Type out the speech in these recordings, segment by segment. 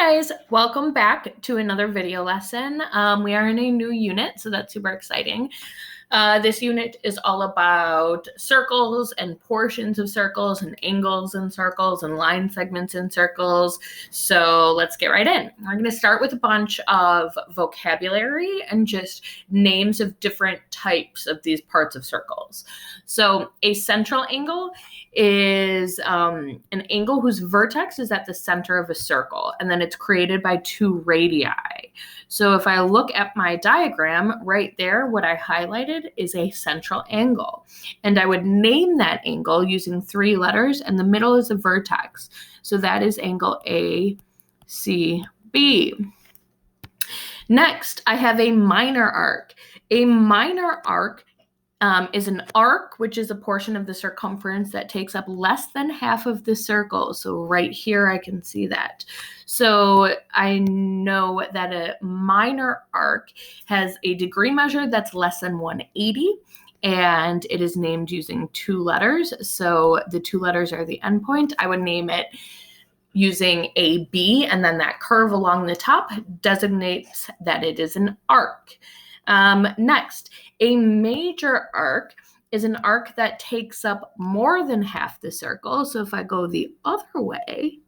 guys, welcome back to another video lesson. We are in a new unit, so that's super exciting. This unit is all about circles and portions of circles and angles in circles and line segments in circles. So let's get right in. We're going to start with a bunch of vocabulary and just names of different types of these parts of circles. So a central angle is an angle whose vertex is at the center of a circle, and then it's created by two radii. So if I look at my diagram right there, what I highlighted is a central angle. And I would name that angle using three letters, and the middle is a vertex. So that is angle ACB. Next, I have a minor arc. A minor arc is an arc, which is a portion of the circumference that takes up less than half of the circle. So right here, I can see that. So I know that a minor arc has a degree measure that's less than 180, and it is named using two letters. So the two letters are the endpoint. I would name it using AB, and then that curve along the top designates that it is an arc. Next, a major arc is an arc that takes up more than half the circle. So if I go the other way,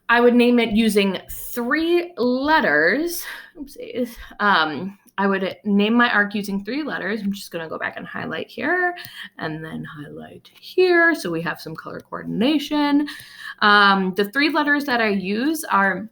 I would name it using three letters. Oopsies. I would name my arc using three letters. I'm just going to go back and highlight here and then highlight here so we have some color coordination. The three letters that I use are,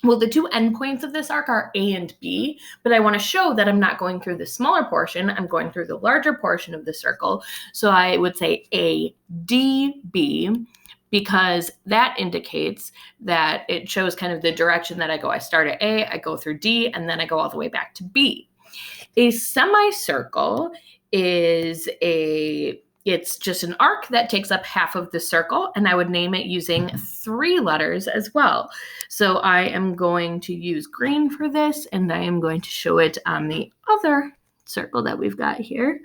well, the two endpoints of this arc are A and B, but I want to show that I'm not going through the smaller portion. I'm going through the larger portion of the circle. So I would say ADB, because that indicates that it shows kind of the direction that I go. I start at A, I go through D, and then I go all the way back to B. A semicircle is it's just an arc that takes up half of the circle, and I would name it using three letters as well. So I am going to use green for this, and I am going to show it on the other circle that we've got here.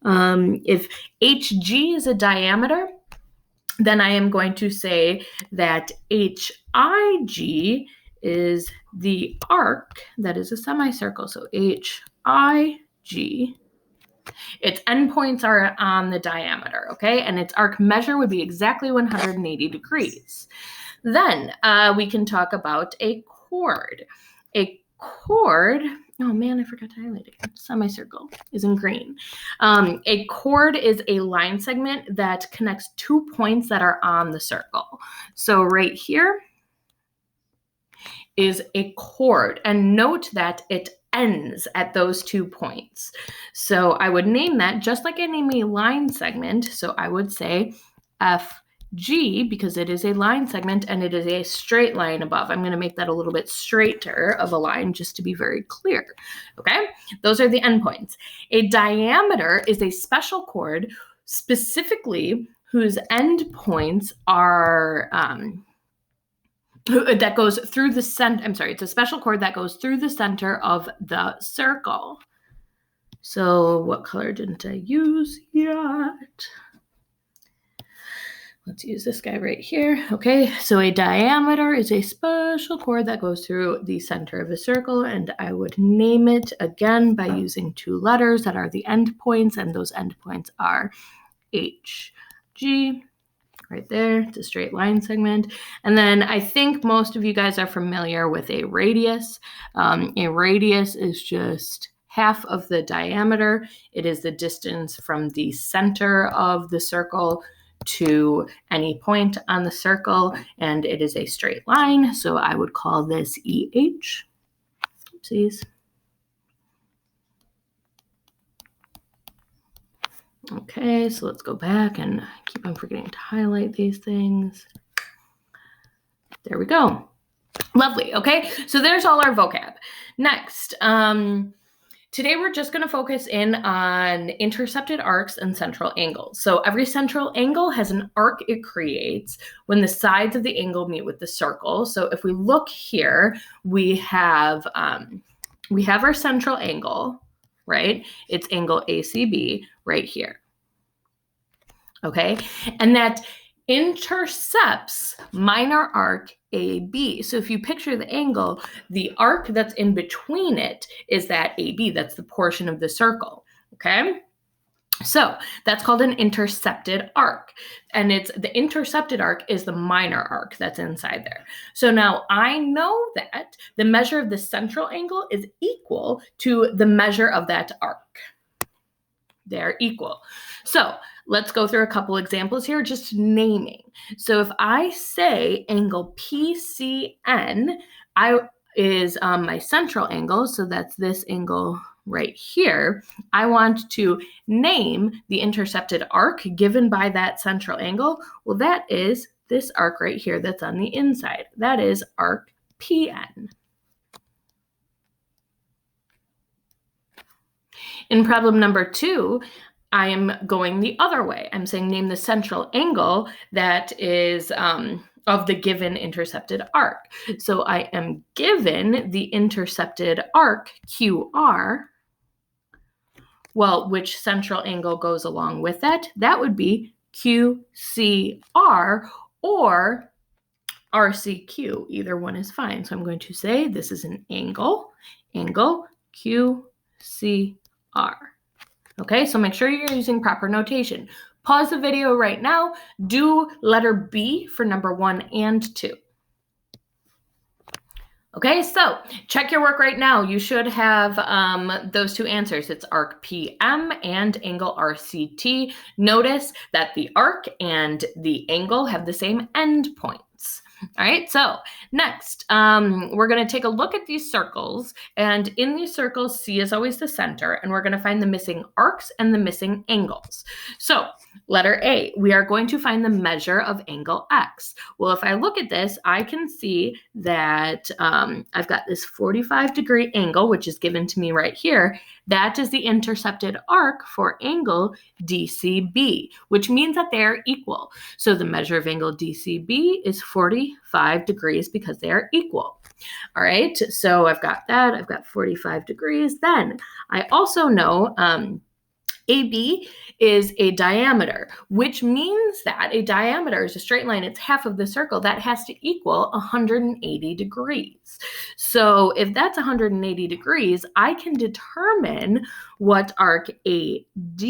If HG is a diameter, then I am going to say that HIG is the arc that is a semicircle. So HIG. Its endpoints are on the diameter, okay? And its arc measure would be exactly 180 degrees. Then we can talk about a chord. A chord, oh man, I forgot to highlight it. Semicircle is in green. A chord is a line segment that connects 2 points that are on the circle. So right here is a chord, and note that it ends at those 2 points. So I would name that just like I name a line segment. So I would say FG because it is a line segment and it is a straight line above. I'm going to make that a little bit straighter of a line just to be very clear. Okay, those are the endpoints. A diameter is a special chord specifically whose endpoints are that goes through the center. I'm sorry, it's a special chord that goes through the center of the circle. So what color didn't I use yet? Let's use this guy right here. Okay, so a diameter is a special chord that goes through the center of a circle, and I would name it again by using two letters that are the endpoints, and those endpoints are HG. Right there, it's a straight line segment. And then I think most of you guys are familiar with a radius. A radius is just half of the diameter. It is the distance from the center of the circle to any point on the circle, and it is a straight line. So I would call this EH. Oopsies. Okay, so let's go back and keep on forgetting to highlight these things. There we go. Lovely. Okay, so there's all our vocab. Next, today we're just going to focus in on intercepted arcs and central angles. So every central angle has an arc it creates when the sides of the angle meet with the circle. So if we look here, we have our central angle, right? It's angle ACB right here. Okay, and that intercepts minor arc AB. So if you picture the angle, the arc that's in between it is that AB. That's the portion of the circle, okay? So that's called an intercepted arc. And the intercepted arc is the minor arc that's inside there. So now I know that the measure of the central angle is equal to the measure of that arc. They're equal. So let's go through a couple examples here, just naming. So if I say angle PCN is my central angle, so that's this angle right here. I want to name the intercepted arc given by that central angle. Well, that is this arc right here that's on the inside. That is arc PN. In problem number 2, I am going the other way. I'm saying name the central angle that is of the given intercepted arc. So I am given the intercepted arc QR. Well, which central angle goes along with that? That would be QCR or RCQ. Either one is fine. So I'm going to say this is an angle QCR. Okay, so make sure you're using proper notation. Pause the video right now. Do letter B for number 1 and 2. Okay, so check your work right now. You should have those 2 answers. It's arc PM and angle RCT. Notice that the arc and the angle have the same endpoints. All right, so next, we're going to take a look at these circles, and in these circles, C is always the center, and we're going to find the missing arcs and the missing angles. So letter A, we are going to find the measure of angle X. Well, if I look at this, I can see that I've got this 45-degree angle, which is given to me right here. That is the intercepted arc for angle DCB, which means that they are equal. So the measure of angle DCB is 45 degrees because they are equal. All right, so I've got that. I've got 45 degrees. Then I also know AB is a diameter, which means that a diameter is a straight line. It's half of the circle. That has to equal 180 degrees. So if that's 180 degrees, I can determine what arc AD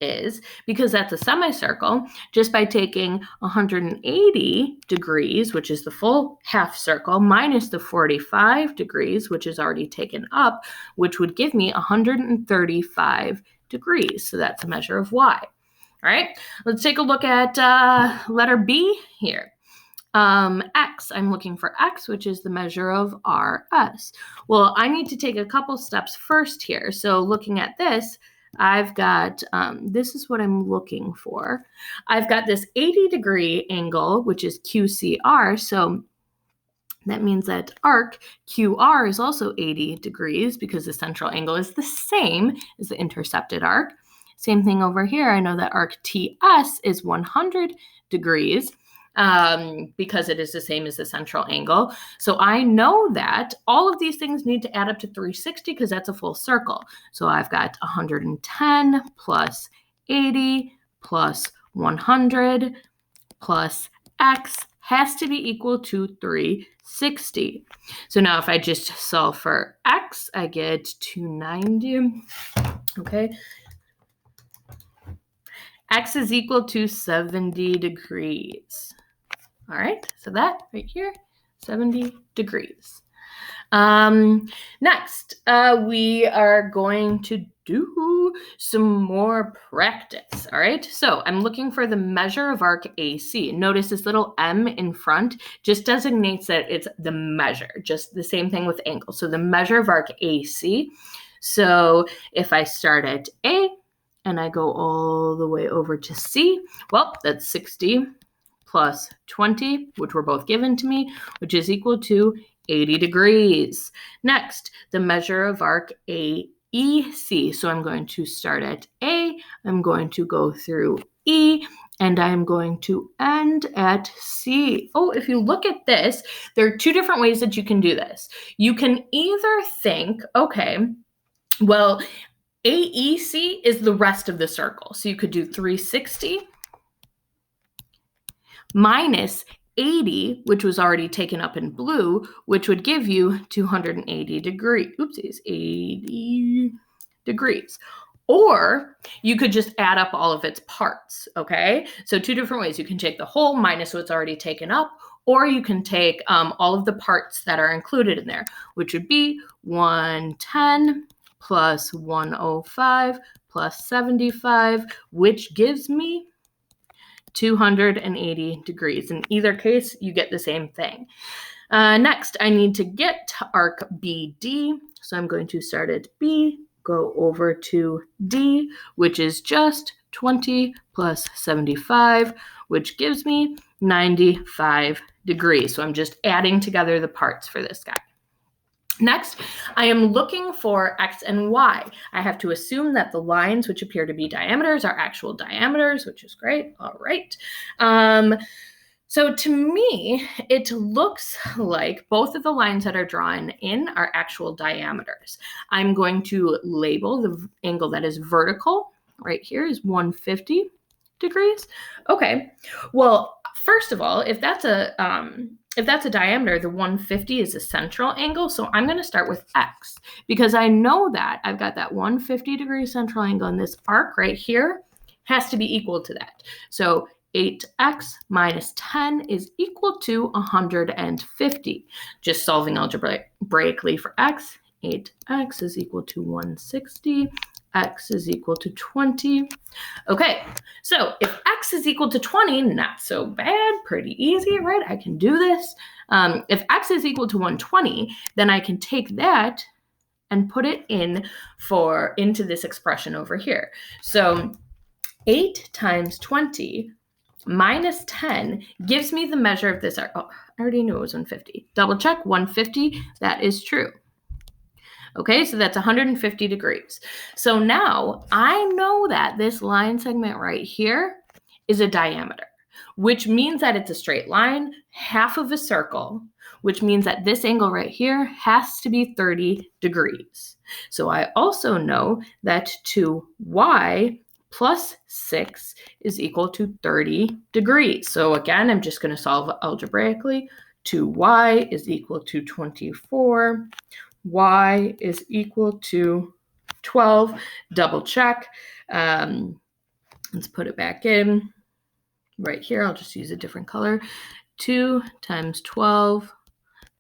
is, because that's a semicircle, just by taking 180 degrees, which is the full half circle, minus the 45 degrees, which is already taken up, which would give me 135 degrees. So that's a measure of Y. All right, let's take a look at letter B here. X, I'm looking for X, which is the measure of RS. Well, I need to take a couple steps first here. So looking at this, I've got, this is what I'm looking for. I've got this 80-degree angle, which is QCR. So that means that arc QR is also 80 degrees because the central angle is the same as the intercepted arc. Same thing over here. I know that arc TS is 100 degrees. Because it is the same as the central angle. So I know that all of these things need to add up to 360 because that's a full circle. So I've got 110 plus 80 plus 100 plus X has to be equal to 360. So now if I just solve for X, I get 290. Okay. X is equal to 70 degrees. All right, so that right here, 70 degrees. Next, we are going to do some more practice, all right? So I'm looking for the measure of arc AC. Notice this little M in front just designates that it's the measure, just the same thing with angle. So the measure of arc AC. So if I start at A and I go all the way over to C, well, that's 60 plus 20, which were both given to me, which is equal to 80 degrees. Next, the measure of arc AEC. So I'm going to start at A, I'm going to go through E, and I'm going to end at C. Oh, if you look at this, there are 2 different ways that you can do this. You can either think, okay, well, AEC is the rest of the circle. So you could do 360 minus 80, which was already taken up in blue, which would give you 280 degrees. Oopsies, 80 degrees. Or you could just add up all of its parts, okay? So two different ways. You can take the whole minus what's already taken up, or you can take all of the parts that are included in there, which would be 110 plus 105 plus 75, which gives me 280 degrees. In either case, you get the same thing. Next, I need to get to arc BD. So I'm going to start at B, go over to D, which is just 20 plus 75, which gives me 95 degrees. So I'm just adding together the parts for this guy. Next, I am looking for X and Y. I have to assume that the lines which appear to be diameters are actual diameters, which is great. All right. So to me, it looks like both of the lines that are drawn in are actual diameters. I'm going to label the angle that is vertical right here is 150 degrees. Okay. Well, first of all, if that's a diameter, the 150 is a central angle. So I'm going to start with X because I know that I've got that 150-degree central angle, and this arc right here has to be equal to that. So 8x minus 10 is equal to 150. Just solving algebraically for x, 8x is equal to 160. X is equal to 20. Okay, so if X is equal to 20, not so bad, pretty easy, right? I can do this. If X is equal to 120, then I can take that and put it into this expression over here. So 8 times 20 minus 10 gives me the measure of this. Oh, I already knew it was 150. Double check, 150, that is true. Okay, so that's 150 degrees. So now I know that this line segment right here is a diameter, which means that it's a straight line, half of a circle, which means that this angle right here has to be 30 degrees. So I also know that 2y plus 6 is equal to 30 degrees. So again, I'm just going to solve algebraically. 2y is equal to 24. Y is equal to 12. Double check. Let's put it back in. Right here, I'll just use a different color. 2 times 12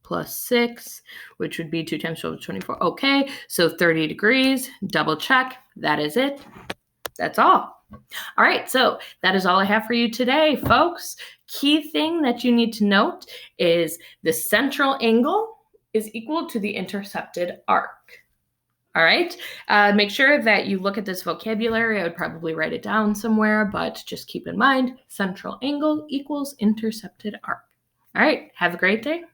plus 6, which would be 2 times 12 is 24. Okay, so 30 degrees. Double check. That is it. That's all. All right, so that is all I have for you today, folks. Key thing that you need to note is the central angle is equal to the intercepted arc. All right, make sure that you look at this vocabulary. I would probably write it down somewhere, but just keep in mind, central angle equals intercepted arc. All right, have a great day.